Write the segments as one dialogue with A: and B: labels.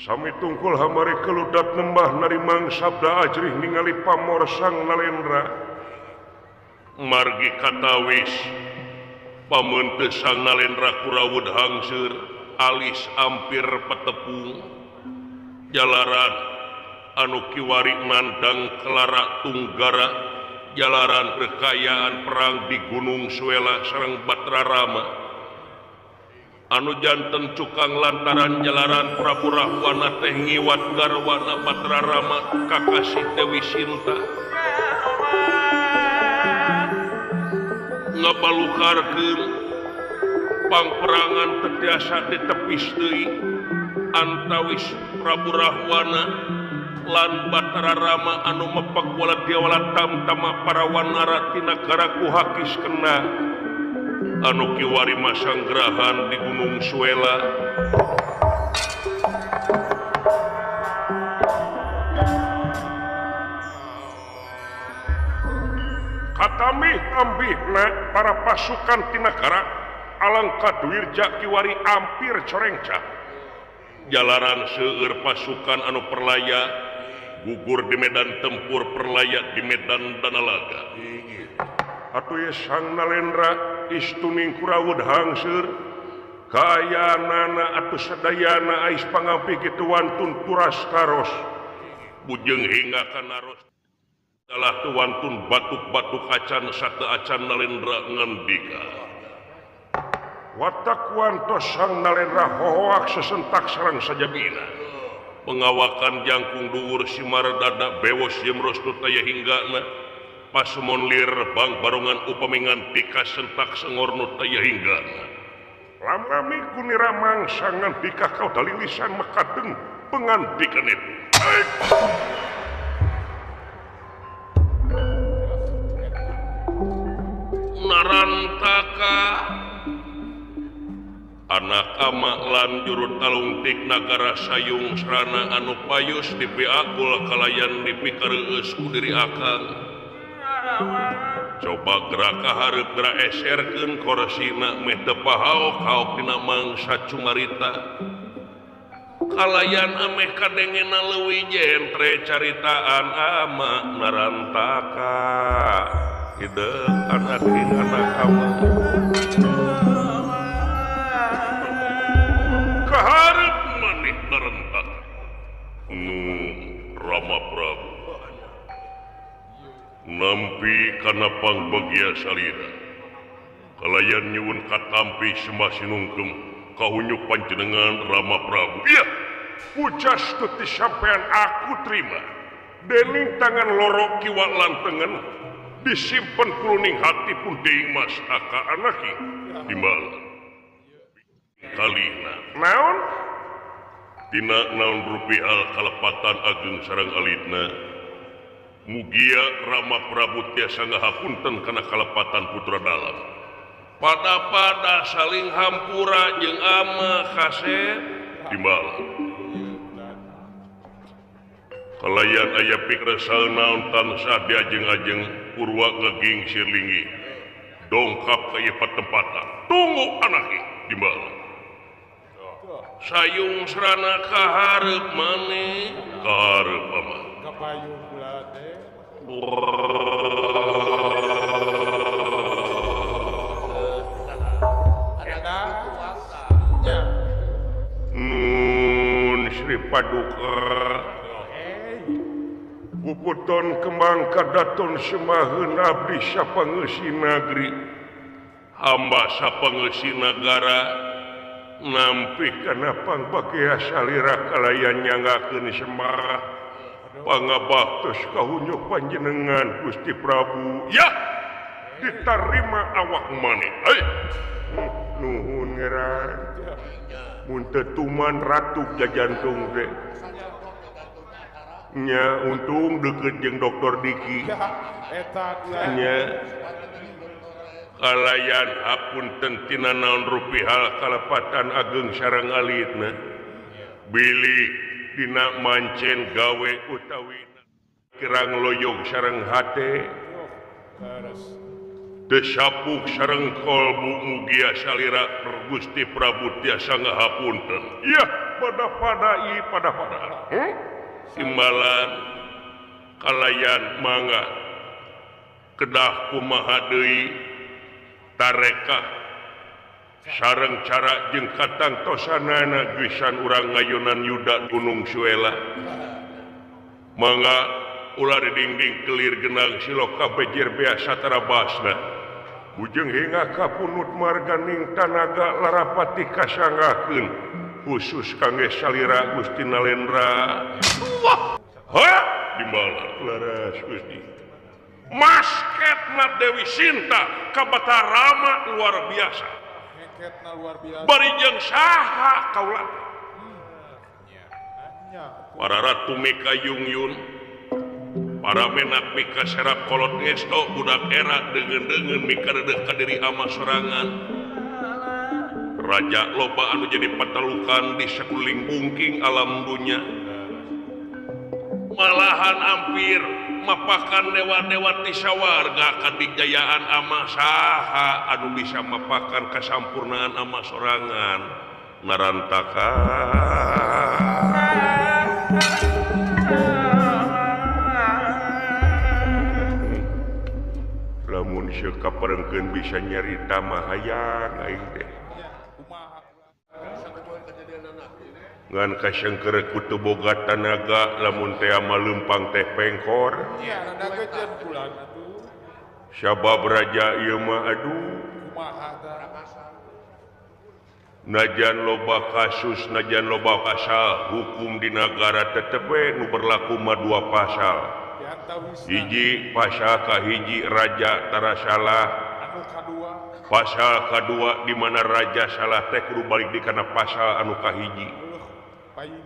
A: Sami tungkul hamari keludat nembah narimang sabda ajrih ningali pamor sang Nalendra margi katawis pamun teu sang Nalendra kurawud hangseur alis ampir patepung jalaran anu kiwari nandang kelara tunggara jalaran kekayaan perang di Gunung Suela sareng Batrarama anu janten cukang lantaran jalaran Prabu Rahwana teh ngiwat garwana Batrarama kakasih Dewi Sinta ngabalukarkeun pangperangan tetiasa ditepis deui antawis Prabu Rahwana lan Batrarama anu mepek wala diawala tamtama para wanara tina garaku hakis kena anu kiwari masanggrahan di Gunung Suela katami ambihna para pasukan tinagara alangka duirja kiwari ampir corengca jalaran seueur pasukan anu perlaya gugur di medan tempur perlaya di medan Danalaga atuh sang Nalendra istuning kurawud hangseur kayanana atuh sadayana ais pangampi kitu wantun turas karos bujeng hingga kanaros dalah tu wantun batuk-batuk acan sateu acan Nalendra ngandika watak wantos sang Nalendra hohoak sesentak sareng sajabina pengawakan jangkung dhuwur Simaradada bewos jemros nu taya hinggana pasemon lir bang barongan upamingan tika sentak sengor nu taya hinggana lamami kunira mangsa ngandika kau dalilisan mekadeng pengantikan itu narantaka anak ama lan juru talungtik nagara sayung serana anu payus dipiakul kalayan dipikareus ku diri akang coba gerak kahareup gerak eserkeun koresina meh teu pahaok haok dina mangsa cumarita kalayan ameh kadengena leuwih jentre caritaan ama narantaka hideung anak ama kahareup maneh narantaka Rama Prabu nampi kana pangbagia salira kalayan nyuwun katampi sembah sinungkem kahunyuk panjenengan Rama Prabu iya pujas teu sampean aku terima dening tangan loro kiwa lantengan disimpen kuluning hati pun deing mas aka anaki timbalan kalina naon tina naon rupiah kalepatan ageng sareng alitna mugia Rama Prabu tiasa ngahapunten kana kalepatan putra dalam pada saling hampura jeung ama kaset timbalan kalayan aya pikresal naon tansah diajeng-ajeng purwa ngeging sirlingi dongkap ka ieu patempatan tunggu anaki timbalan sayung serana kahareup maneh kahareup ama kapayung pula teh Nun Sri Paduka puputon kembang kadaton semaheun abdi sapangeusi nagri hamba sapangeusi nagara nampi kana pangbagia salira kalayan nyanggakeun sembah pangabaktos kahunyuk panjenengan Gusti Prabu ya diterima awak maneh nuhun ngeran mun teu tuman ratu jajantung teh nya untung deukeut jeung Dokter Diki nya kalayan hapunten tina naon rupihal kalepatan ageng sareng alitna bilih dina mancen gawe utawi kirang loyog sareng hate teu sapuk sareng kolbu mugia salira Gusti Prabu tiasa ngahapunten iya pada Simbalan kalayan mangga kedah kumaha deui tareka sareng cara jeung katang tosanana gesan urang ngayunan yuda Gunung Suela mangga ulah dinding kelir genang siloka bejir biasa tarabasna bujeng hingga kapunut marganing tanaga larapati kasanggakeun khusus kangge salira Gusti Nalendra. Wah, di mana laras Gusti? Masketna Dewi Sinta ka Batarama luar biasa. Masketna luar biasa. Bari jeung saha kaula? Para ratu Mika Yungyun, para menak Mika Serap Kolot Ngesto, budak era dengan Mika dedeh ka diri ama sorangan. Raja loba anu jadi patalukan di sekuling bungking alam dunya malahan hampir mapakan dewa-dewa ti sawarga kadigayaan ama saha anu bisa mapakan kasampurnaan ama sorangan narantaka lamun sieun kaparengkeun bisa nyarita mah hayang aing teh ngan kasengker kutu boga tanaga lamun teh malempang teh pengkor sabab raja ieu mah aduh najan loba kasus najan loba pasal hukum di negara tetep we nu berlaku mah dua pasal hiji pasal ka hiji raja tara salah pasal kadua di mana raja salah teh kudu balik di kana pasal anu kahiji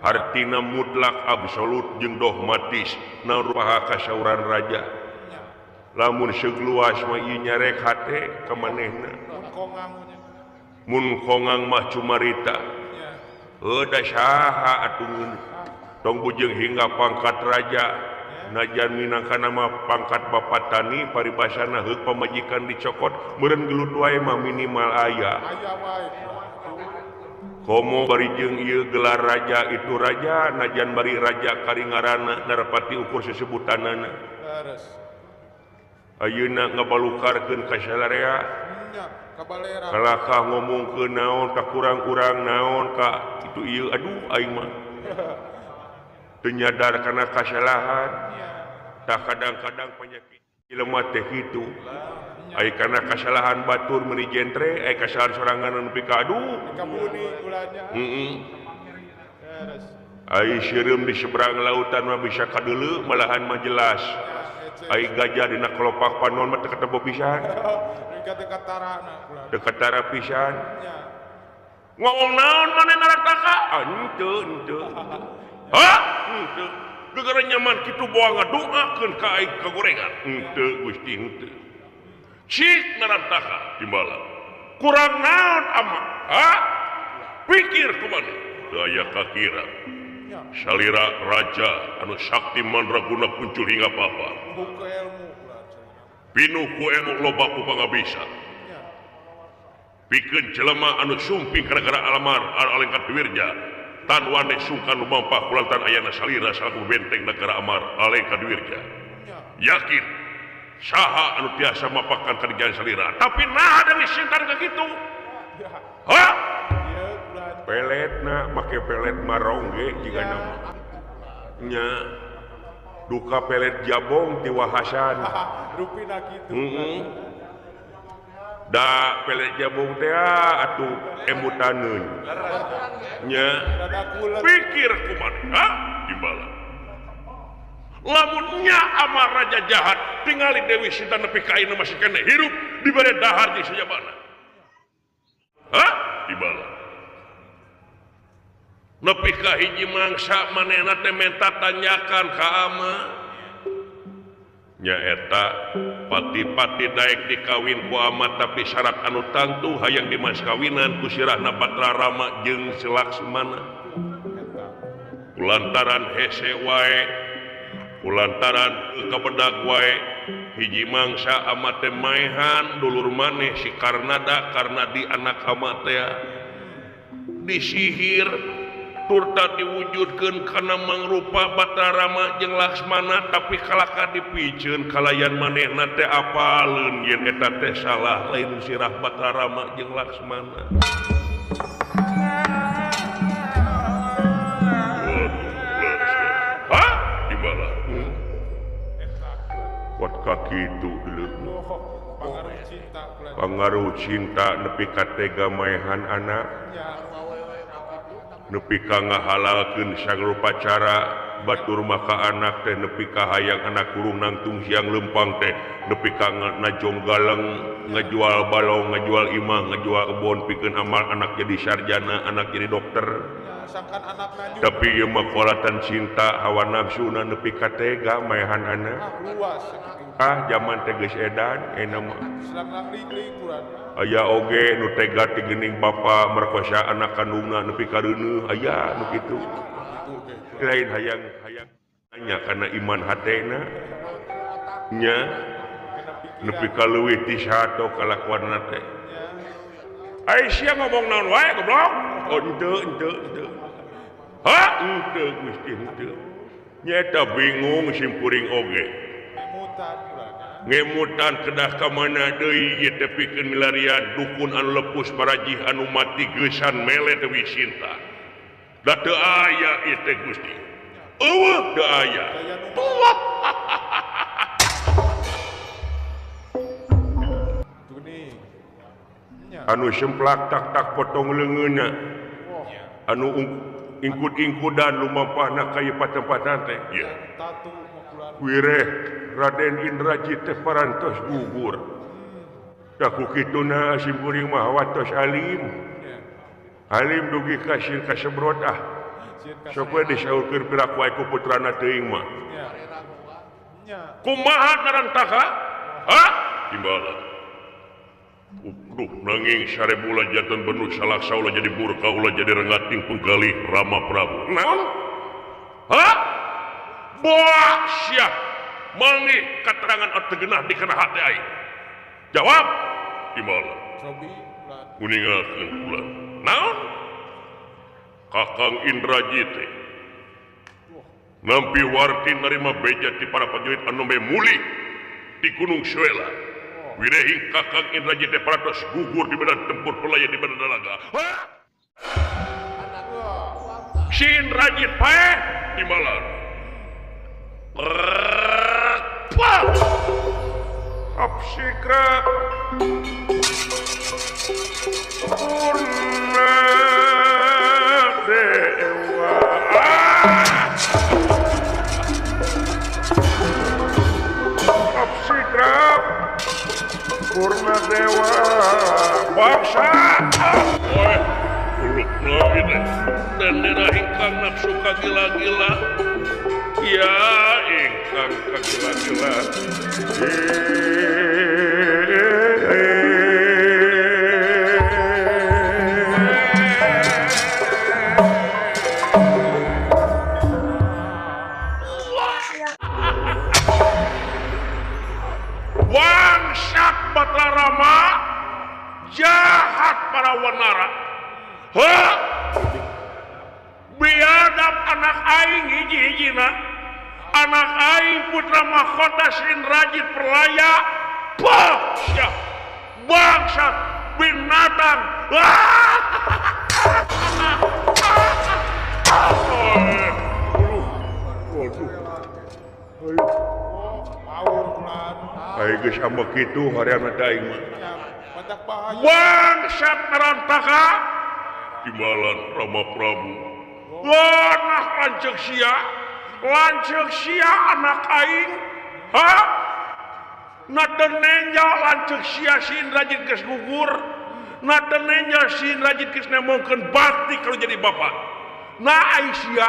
A: artina mutlak absolut jeung dogmatis narupaha kasauran raja lamun segluas mah ieu nyarek hate ka manehna mun kongang mah cumarita da saha atuh tong bujeng hingga pangkat raja najan minangkana mah pangkat bapatani paribasana heuk pamajikan dicokot meureun gelut wae mah minimal aya komo bari jeung ieu gelar raja itu raja najan bari raja karingarana narapati ukur sesebutanana ayeuna ngabalukarkeun ka salarea kalakah ngomongkeun naon ka kurang-urang naon ka itu ieu aduh aing mah teu nyadar kana kasalahan tak kadang-kadang penyakit jelema teh kitu ai kana kasalahan batur meuni jentre ai kasalahan sorangan anu pika aduh kabuni ulanya ai seureum di seberang lautan mah bisa kadeuleu malahan mah jelas ai gajah dina kelopak panon mah teu ketemu pisan dekat tara pisan ngomong naon maneh narataka henteu hah henteu gegara nyaman kitu boa ngadoakeun ka aing kagorengan henteu Gusti henteu cik narantaka timbala kurang naon ama pikir kumaha daya kakira salira raja anu sakti mandraguna muncul hingga papa pinuh ku ilmu loba ku pangabisa pikeun jelema anu sumping gara-gara alamar alengkat wirja tan wane sungkan lumampah kulantan ayana salira salaku benteng negara amar alengkat wirja yakin saha anu tiasa mapakan kerjaan salira tapi nah ada sintan ka kitu hah peletna make pelet marongge jiga nama nya duka pelet jabong ti wahasan rupina kitu da pelet jabong teh atuh embutaneun nya pikir kumaha timbala lamunnya amar raja jahat tingali Dewi Sinta nepi ka ayeuna masih kene hirup dibere dahar di sajabana timbala nepi ka hiji mangsa manehna teh menta tanyakan ka ama nya eta pati-pati daek dikawin ku ama tapi syarat anu tangtu hayang dimas kawinan ku sirahna Batrarama jeung Laksmana kulantaran hese wae kulantaran kabedag wae hiji mangsa ama teh maehan dulur maneh si Karnada karena di anak ama teh disihir turta diwujudkeun kana mangrupa Batarama jeung Laksmana tapi kalaka dipikeun kalayan manehna teh apaleun yen eta teh salah lain sirah Batarama jeung Laksmana. Hah? Gimana? Kuat kaki itu dulu. Pangaruh cinta nepi ka tega maehan anak. Nepi ka ngahalalkeun sagrupa cara batur maka anak teh nepi ka hayang anak kurung nangtung siang lempang teh nepi ka najong galeng ngajual balong ngajual imah ngajual kebon pikeun amal anak jadi sarjana anak jadi dokter. Tapi ieu mah kolatan cinta hawa nafsuna nepi ka tega maehan anak. Zaman teh geus edan ena mah. Aya oge nu tega ti geuning bapa merkosa anak kandungna nepi ka reuneuh aya nu kitu. Lain hayang nya kana iman hatena nya nepi ka leuwih ti sato kalakuanna teh. Ai sia ngomong naon wae goblok? Oh henteu. Hah? Henteu Gusti henteu. Nyata bingung simpuring oge. Ngemutan kedah ka mana deui ieu teh pikeun milarian dukun anu lepus parajih anu mati geusan mele deui cinta. Da teu aya ieu teh Gusti. Eueuh teu aya. Anu semplak tak potong leungeunna. Anu ingkud-ingkudan lumampahna ka ieu patempatan teh. Ieu. Wireh Raden Indrajit teh parantos gugur. Da ku kituna simpuring mah watos alim. Alim dugi ka sieun kasebrot ah. Sok we disaurkeun piraku wae ku putrana teuing mah. Kumaha narantaka? Hah? Timbala. Duh nanging sarebula janten benuh salaksa ulah jadi burka ulah jadi rengating penggalih Rama Prabu. Naon? Hah? Boah siap mangi keterangan tegenah di kana hati aing. Jawab gimana? Kuningakeun kula. Naon? Kakang Indrajit nampi warti narima beja ti para prajurit anu muli di Gunung Swela. Wirehing Kakang Indrajit paratos gugur di medan tempur pelaya di medan dalaga. Si Indrajit pae di malam. Apsikra Purna Dewa Apsikra Purna Dewa bangsa woi uluk lagi dan dirahingkang nafsu kagila-gila. Ya ingkang kagila-gila bangsat Batarama jahat para wanara. Hah? Biadab anak aing hiji-hijina anak aing putra mahkota Indrajit perlaya bangsa bangsat binatang. Ayo geus amba kitu hareana daing mah bangsat narantaka timbalan Rama Prabu. Lanah lanceuk sia anak aing. Hah? Natenenya lanceuk sia si Indrajit geus gugur. Natenenya si Indrajit geus nemongkeun bakti kalau jadi bapak. Nah aing sia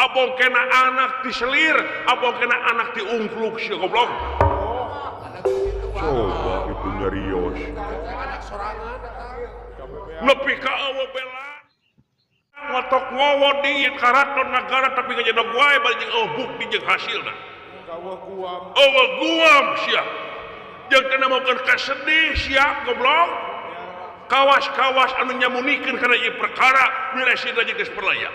A: abong kena anak di selir, abong kena anak di ungkluk sia goblok. Coba itu nyarios. Nepi ka eueuh bela ngotok ngowot di karaton negara tapi ngajadog wae bari jeung bukti jeung hasilna. Eueuh guam sia. Jeung teu nemongkeun kasedih sia goblok. kawas-kawas anu nyamunikeun kana ieu perkara milesina jeung geus perlaya.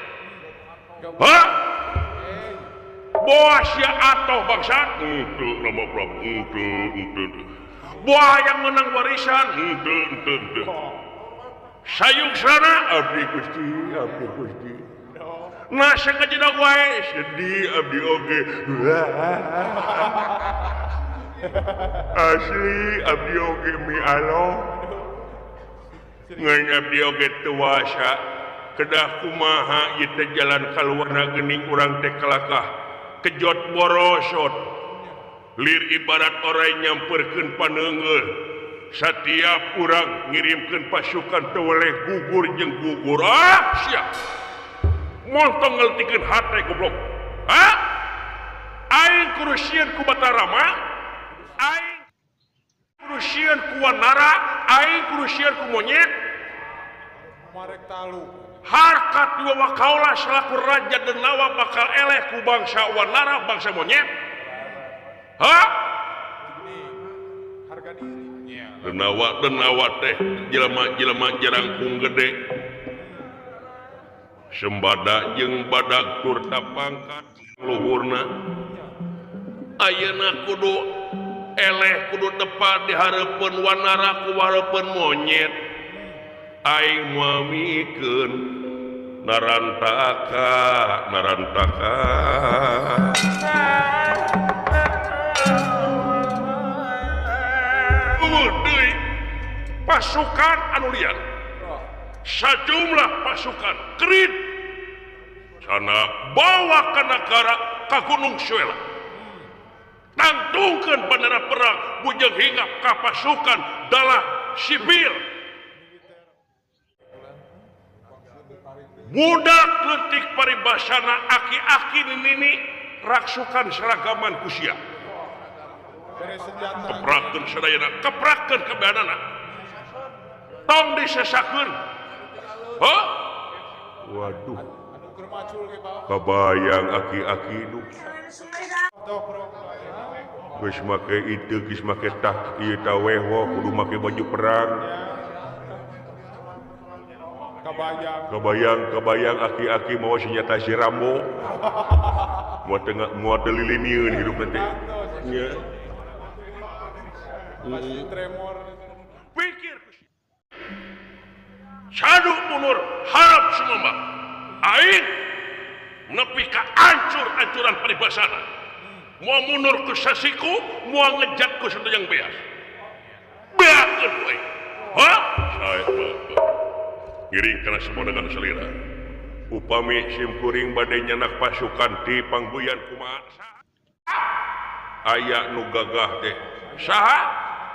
A: Boas ya atoh bangsa henteu Rama Prabu henteu. Boas yang menang warisan henteu. Sayuksana abdi Gusti. Nah sakajana wae sedih abdi oge. Asli abdi oge mi aloh. Ngan abdi oge teu wasa kedah kumaha ieu teh jalan kaluarna geuning urang teh kalakah kejot borosot lir ibarat orang nyamperkeun paneungeul satiap urang ngirimkeun pasukan teu weleh gugur jeung gugur sia montong ngeltikeun hate goblok aing kudu sieun ku Batarama aing kudu sieun ku Wanara aing kudu sieun ku monyet marek talu harkat dua wakaula selaku raja Denawa bakal eleh ku bangsa Wanara bangsa monyet harga diri Denawa teh jelema jarangkung gede sembada jeung badag turta pangkat luhurna ayeuna kudu eleh kudu tepat di hareupeun Wanara ku hareupeun monyet aing mamikeun narantaka deui pasukan anu lian sajumlah pasukan kerit sana bawa ka negara ka Gunung Suela tangtungkeun bandara perang bujang hinggap ka pasukan dalah sipil budak letik paribasana aki-aki nini raksukan seragaman kusia keprakeun sadayana keprakeun kebeanana tong disesakeun waduh kabayang aki-aki nu geus make itu geus make tah ieu tah weho kudu make baju perang Kebayang aki-aki mau senjata si Rambo mau lilinieun hidup nanti nya pikir sadu munur harap sumamba aing nepi ka ancur-ancuran paribasana mau munur ku sasiku mau ngejat ku sadayang beas beakeun we ngiring kana semua dengan selera upami simkuring badai nyanak pasukan di pangbuyan kumaha aya nu gagah teh saha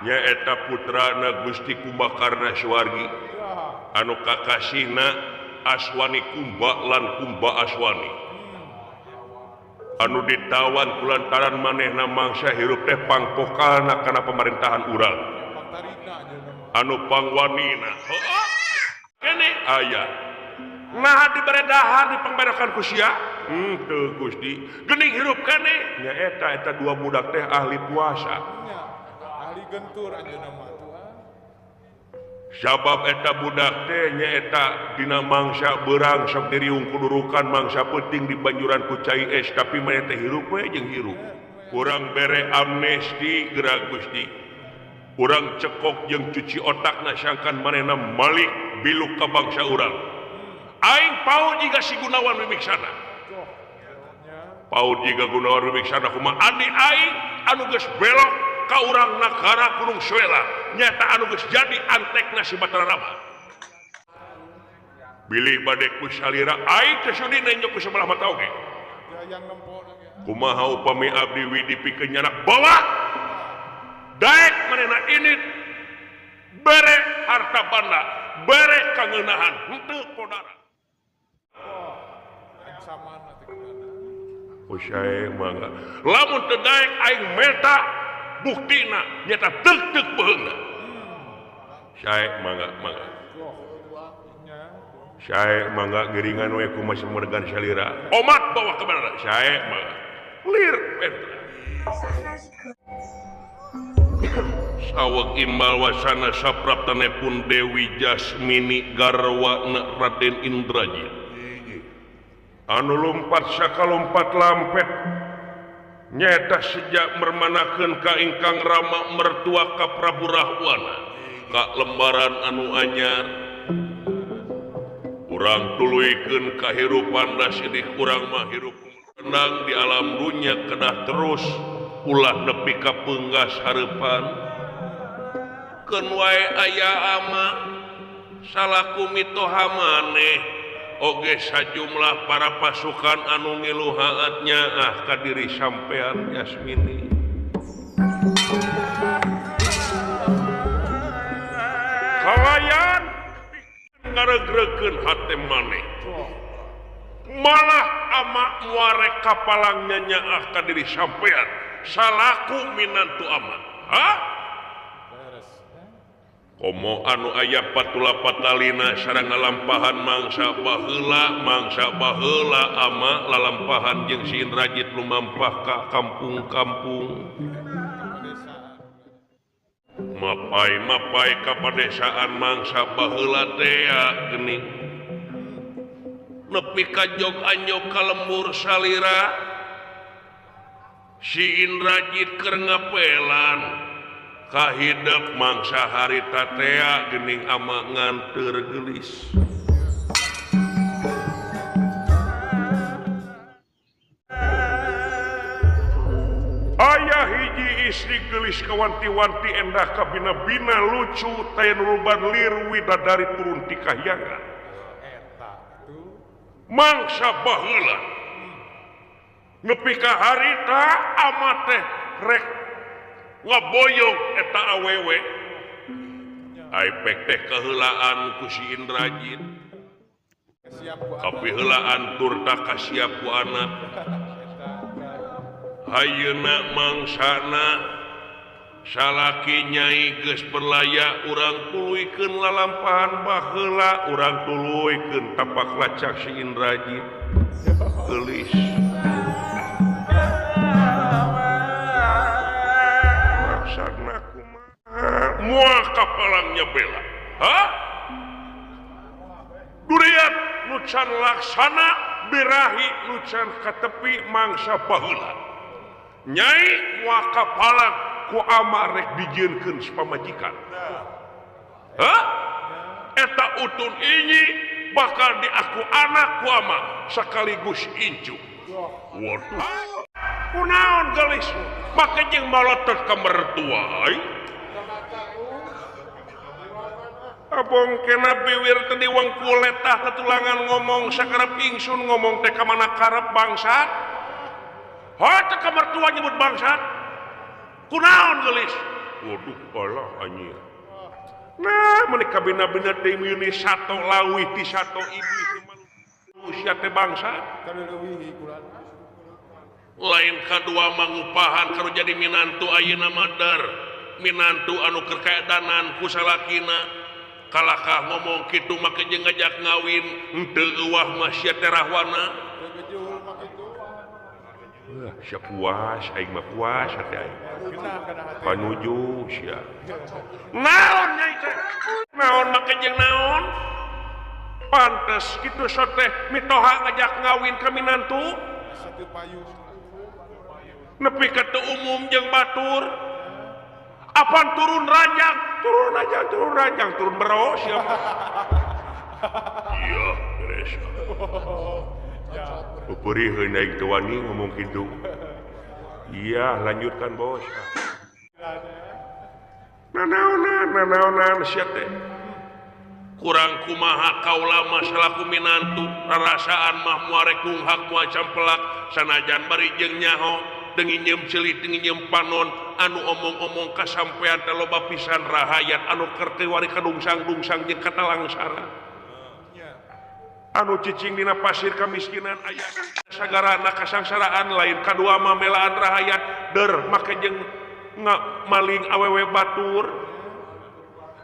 A: nyaeta putrana Gusti Kumbakarna Suwargi anu kakasihna Aswani Kumba lan Kumba Aswani anu ditawan kulantaran manehna mangsa hirup teh pangpokalna kana pemerintahan urang anu pangwanina kene aya nah diberedahan di pangberekan kusia teu Gusti geuning hirup kene nya eta dua budak teh ahli puasa ahli gentur anjeunna mah sabab eta budak teh nya eta dina mangsa beurang sok diriung kudurukan mangsa peuting di banjuran ku cai es tapi maneh teh hirup we jeung hirup urang bere amnesti geura Gusti urang cekok jeung cuci otakna sangkan manehna malik biluk ka bangsa urang aing paud jiga si Gunawan mimiksana paud jiga Gunawan mimiksana kumaha adi aing anu geus belok ka urang nagara Gunung Suela nyata anu geus jadi antekna si Batarama bilih bade ku salira aing teh sudi nenjok ku sabelah mata oge kumaha upami abdi widi pikeun nyanak bawa daek manehna ini bere harta banda bere kangeunahan henteu podara sae mangga lamun teu daek aing meta buktina nyata teug-teug beheungna sae mangga sae mangga geuringan we kumaha sameregan salira omat bawa ke bandara sae mangga lir saweg imbal wasana sapraptanepun Dewi Jasmini garwana Raden Indrajit anu lompat sakalompat lampet nyata sejak mermanakeun ka ingkang Rama mertua ka Prabu Rahwana ka lembaran anu anyar urang tuluikeun kahirupan da sidih urang mah hirup tenang di alam dunya kedah terus ulah nepi ka peunggas hareupan keun wae aya ama salaku mitoha maneh oge sajumlah para pasukan anu ngilu haatnya ka diri sampean Yasmini kalayan ngaregrekeun hate maneh malah ama muarek kapalangnya nyaah ka diri sampean salaku minantu ama komo anu aya patula patalina sareng ngalampahan mangsa baheula ama lalampahan jeung si Indrajit lumampah ka kampung-kampung mapai ka padesaan mangsa baheula teh geuning nepi ka jog anjog ka lembur salira si Indrajit keur ngapelan kahidep mangsa harita tea geuning ama nganteur geulis aya hiji istri geulis kawanti-wanti endah kabina-bina lucu taya nuruban lir widadari turun ti kahyangan mangsa baheula nepi ka harita ama teh rek ngaboyong eta awewe aipek teh keheulaan ku si Indrajit kapiheulaan turta kasiap ku anak hayeuna mangsana salaki nyai geus berlaya urang tuluikeun lalampahan baheula urang tuluikeun tapak lacak si Indrajit geulis mual kapalangnya bela durian nucan laksana birahi nucan katepi mangsa baheula nyai mual kapalang ku ama rek dijieunkeun pamajikan eta utun inyi bakal diaku anak ku ama sekaligus incu waduh kunaon gelis make jeung malotot ka mertua abong kena biwir tadi wang kuletah ketulangan ngomong sakarep ingsun ngomong teh ka mana karep bangsat teh ka mertua nyebut bangsat kunaon geulis waduh Allah anjir nah meuni kabina-bina teh meuni sato lawih ti sato iblis usia teh bangsat lain kadua mangupahan karo jadi minantu ayeuna madar minantu anu keur kaedanan ku salakina kalakah ngomong kitu make jeung ngajak ngawin henteu euwah mah sia teh Rahwana sia puas aing mah puas hati aing panuju sia naon nyai teh naon make jeung naon pantes kitu teh mitoha ngajak ngawin ka minantu nepi ka teu umum jeung batur apaan turun ranjang turun beros ya iya beres pupurih naik tuani ngomong gitu iya lanjutkan bos nanaonan sia teh kurang kumaha kaula masalah ku minantu rarasaan mah muarek kunghak moal campelak sanajan bari jeung nyaho dengin celit dengin panon anu omong-omong kasampean teh loba pisan rahayat anu keur teu wari kadungsang-dungsang jeung katalangsara anu cicing dina pasir kamiskinan aya sagarana kasangsaraan lain kadua mah melaan rahayat der make jeung maling awewe batur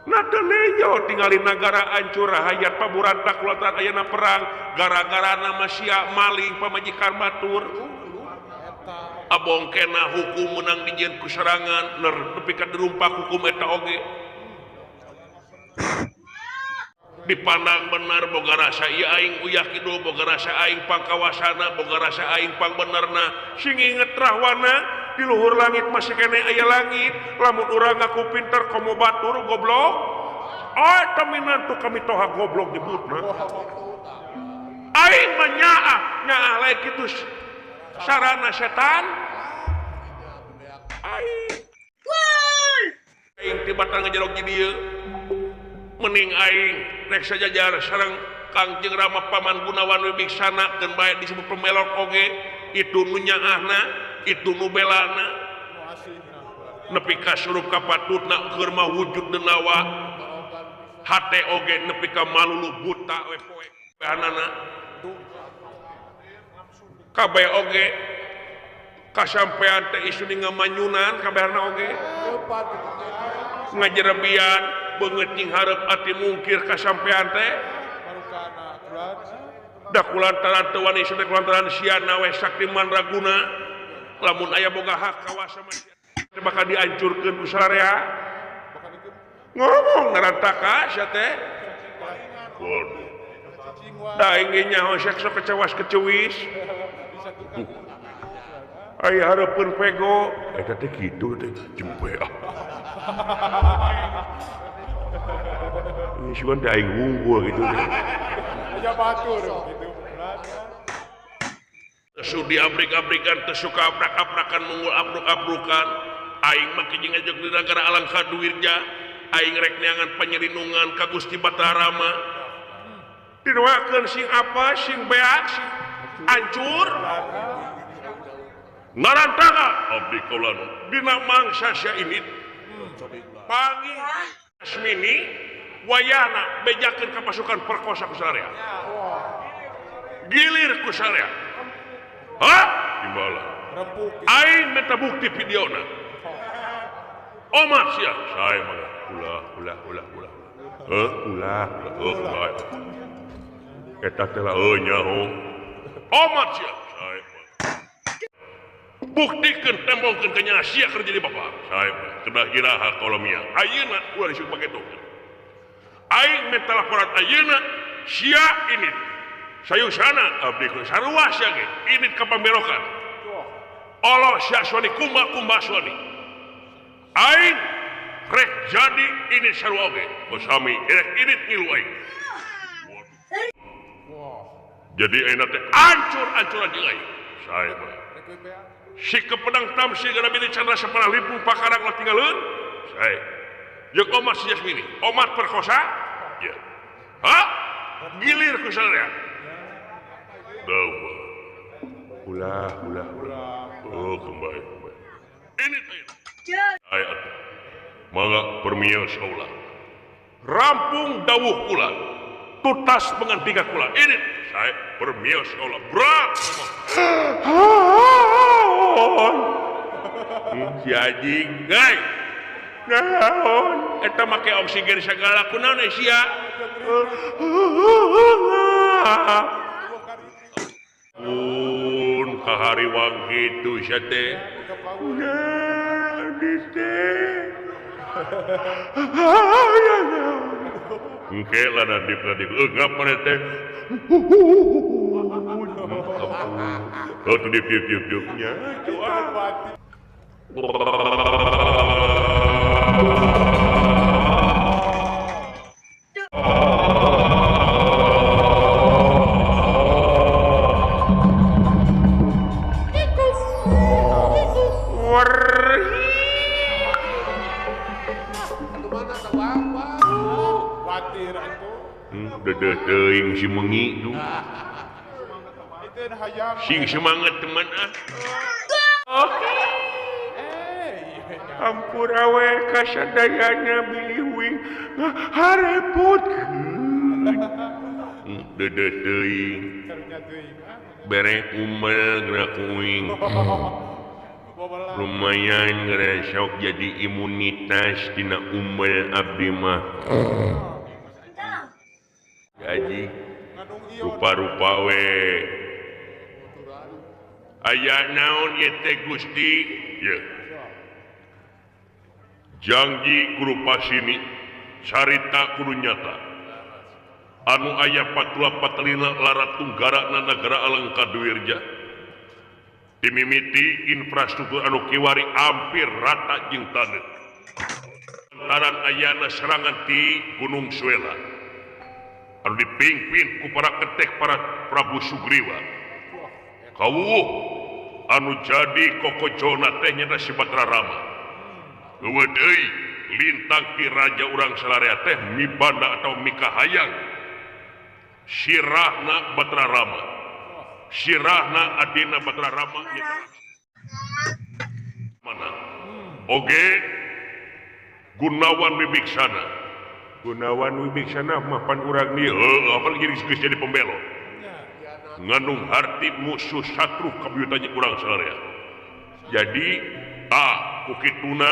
A: nah teu nejo tingali nagara hancur rahayat paburantak kulatan ayana perang gara-gara nama sia maling pamajikan batur abong kena hukum menang dijieun ku serangan nepi ka dirumpak hukum eta oge dipandang benar boga rasa ieu aing uyah kidu boga rasa aing pangkawasana boga rasa aing pangbenerna sing inget rahwana di luhur langit masih kene aya langit lamun urang ngaku pinter komo batur goblok eta minantu kami toha goblok nyebutna aing mah nyaah lain kitu sarana setan aing tibatan ngejerok di dieu mending aing rek sajajar sareng Kangjeng Rama Paman Gunawan Wibiksana keun bae disebut pemelok oge itu nu nyaahna itu nu belana nepi ka surup kapatutna keur mah wujud denawa hate oge nepi ka malulu buta we poe behanana kabeh oge kasampean teh isu ngamanyunan kabeharna oge ngajerebian beungeut nying hareup ati mungkir kasampean teh da kulantaran teu wani sedek kulantaran siana we sakti mandraguna lamun aya boga hak kawasa mah bakal dihancurkeun ku sararea ngomong narantaka sia teh da ingin nyaho sok kecewas kecewis aya hareupeun pego eta teh kitu teh jempe ini sugan teh aing unggul gitu teh aya batur gitu sudi abrik-abrikan teu suka abrak-abrakan mungul abruk-abrukan aing mah kijing ngajak di negara alangka duwirja aing rek neangan panyelinungan ka Gusti Batara mah didoakeun sing apa sing beak sing hancur narantaka abdi kaulana dina mangsa sia ini pangi asmini wayana bejakeun ka pasukan perkosa ku sararea gilir ku sararea gimana aing minta bukti videona omat sia saya mah ulah eta teh lah nyaho omat sia saya buktikeun tembongkeun ka nya sia keur jadi bapak saya kedah iraha kolomia ayeuna ulah disuk pagetokeun aing minta laporan ayeuna sia ini sayusana abdi ku sarua sia ge ini ka pambelokan Allah sia suani kumba suani aing rek jadi ini sarua ge bersami rek ini ngilu aing jadi ayeuna teh ancur-ancuran jeung aing saya si kepedang tamsi gara bini candra sepana lipu pakarang lo tinggalin saya jeung omat si Jasmini omat perkosa ya gilir ku sararea dawa ulah kembali ini saya mangga permios Allah rampung dawuh kula tutas pengantikan kula ini saya permios Allah berat si anjing gay naon eta make oksigen sagala kunaon sia kahariwang kitu sia teh engke lah nadip ngapan teh tuh diuk-diuknya teuing si mengi tuh sing semangat teman ampura we kasadayana biliwing hareputkeun teuing berek umel gerak uing lumayan ngeresok jadi imunitas tina umel abdi mah gaji rupa-rupa we aya naon Gusti janji guru pasini carita kudu nyata anu aya patula patlina larat tunggara na negara alengka duirja dimimiti infrastruktur anu kiwari hampir rata jeung taneuh lantaran ayana serangan ti Gunung Suela anu dipimpin ku para ketek para Prabu Sugriwa kawuh anu jadi kokojona teh nyata si Batrarama eueuh deui lintang ti raja urang salarea teh Mibanda atau Mikahayang sirahna Batrarama sirahna adina Batrarama mana oge Gunawan Wibiksana mah pan urang ieu apalagi geus jadi pembelot ngandung harti musuh satru kabuyutannya urang salarea jadi kukituna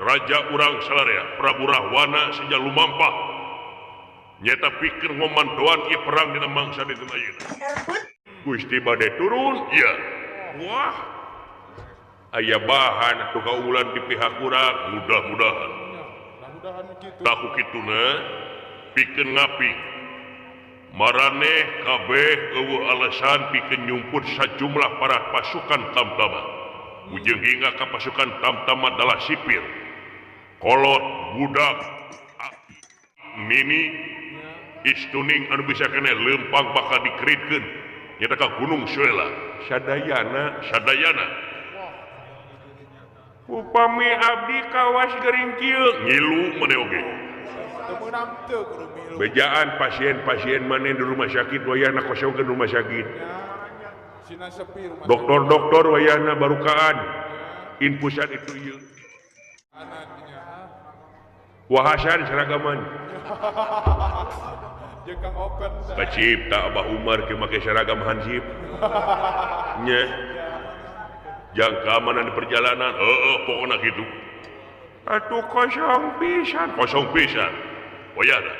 A: raja urang salarea Prabu Rahwana sejak lumampah nyata pikir ngomandoan ieu perang dina mangsa dinten ayeuna Gusti bade turun iya wah aya bahan atuh kaunggulan di pihak urang mudah-mudahan tak kukituna pikeun ngapi maraneh kabeh eueuh alasan pikeun nyumput sajumlah para pasukan Tamtama ujung hingga ka pasukan Tamtama adalah sipir kolot budak mini istuning anu bisa kene lempang bakal dikeritkeun nyata ka Gunung Suela sadayana upami abdi kawas gering kieu ngilu maneh oge bejaan pasien-pasien maneh di rumah sakit wayahna kosongkeun rumah sakit dokter wayahna barukaan infusan itu ieu wahasan seragaman kacipta Abah Umar ke make seragam hansip nya jangka mana di perjalanan pokoknya gitu atuh kosong pisan wayahna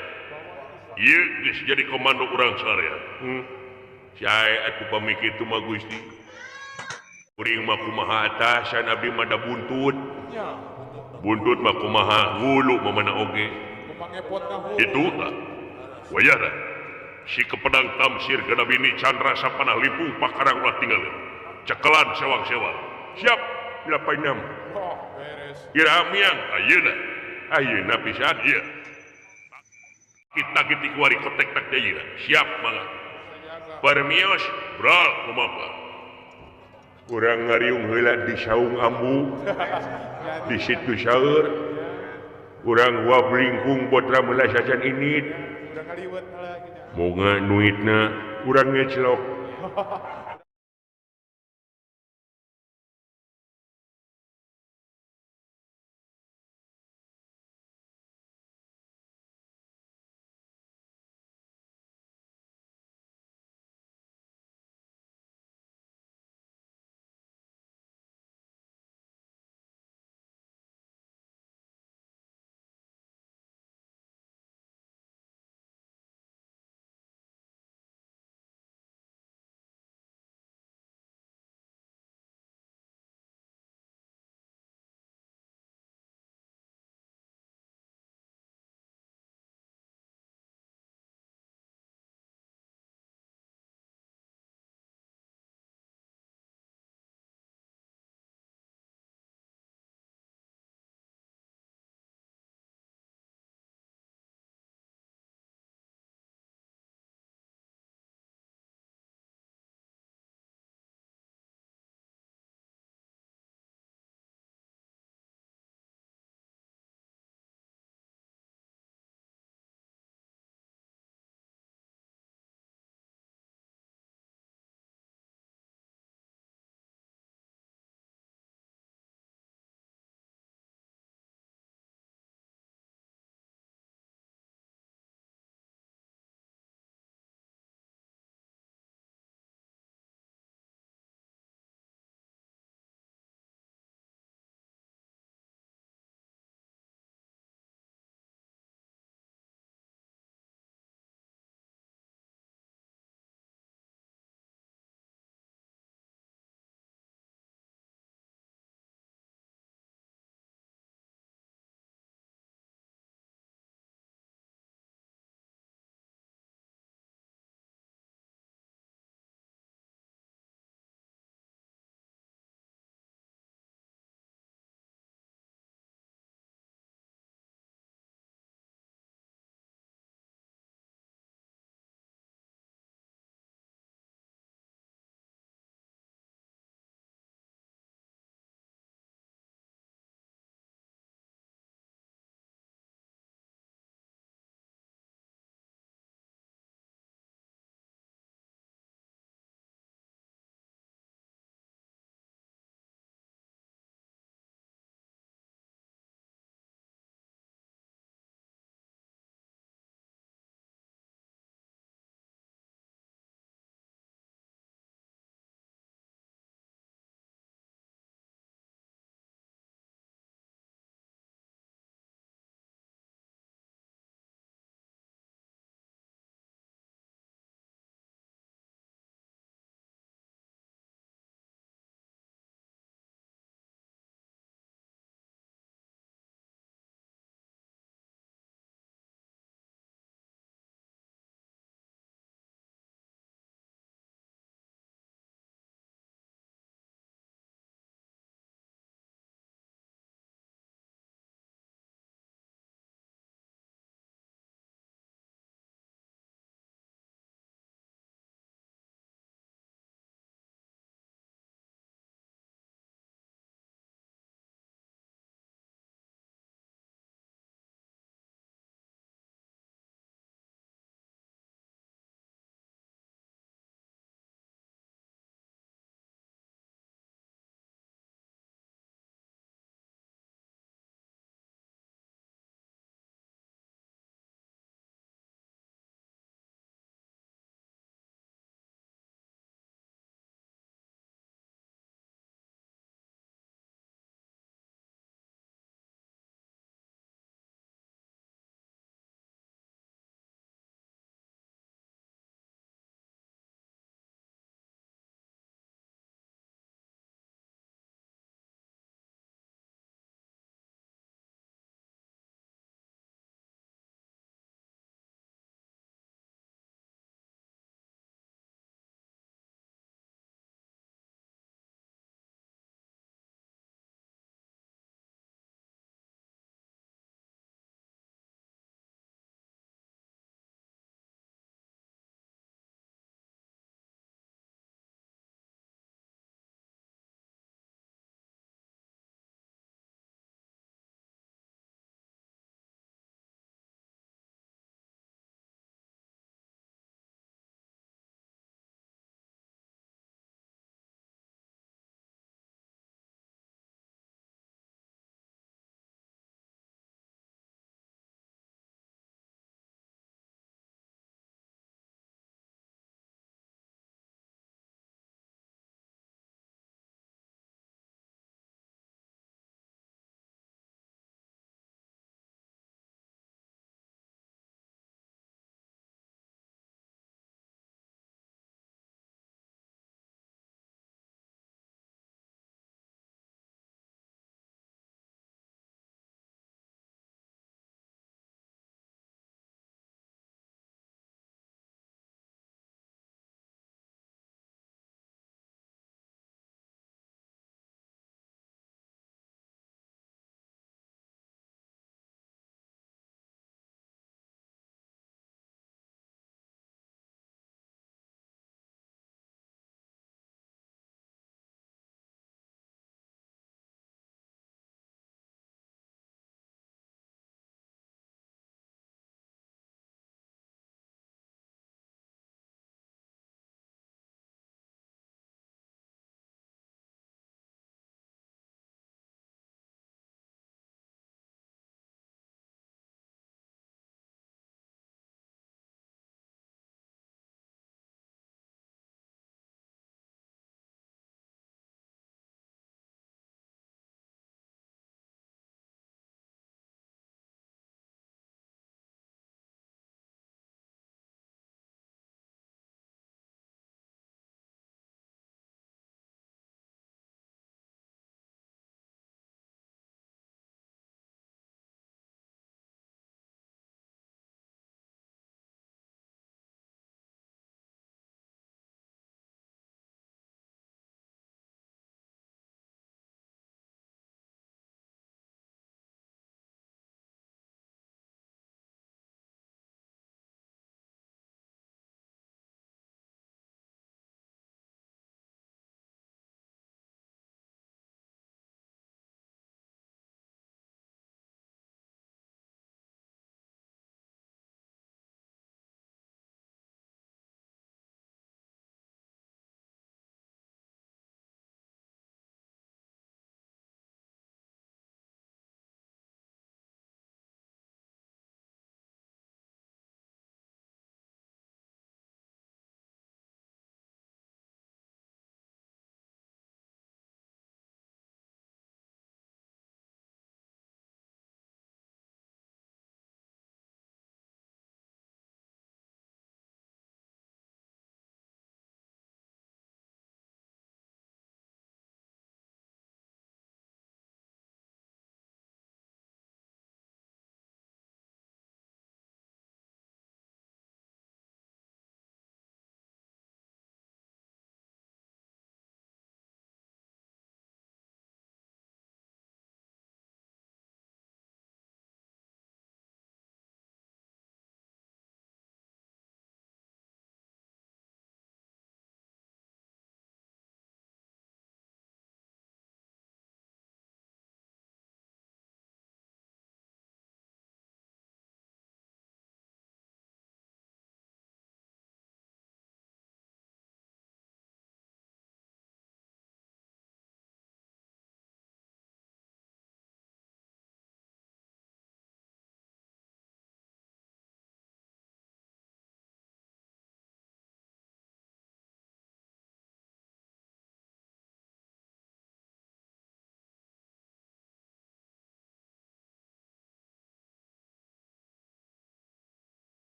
A: ieu geus jadi komando urang salarea sae atuh pamiki itu mah Gusti kuring mah kumaha atasan abdi mah da buntut mah kumaha ngulu mamana oge itu tah wayahna si kepedang tamsir kana bini Chandra sapanah lipung pakarang ulah tinggalin cekelan sewang-sewang siap bila painam iramiang ayeuna pisan ieu kita kitik wari kotek tak deui siap mangga permios bral kumapa urang ngariung heula di saung ambu di situ saeur urang wablingkung botra meula sajan init moga nuitna urang ngecelok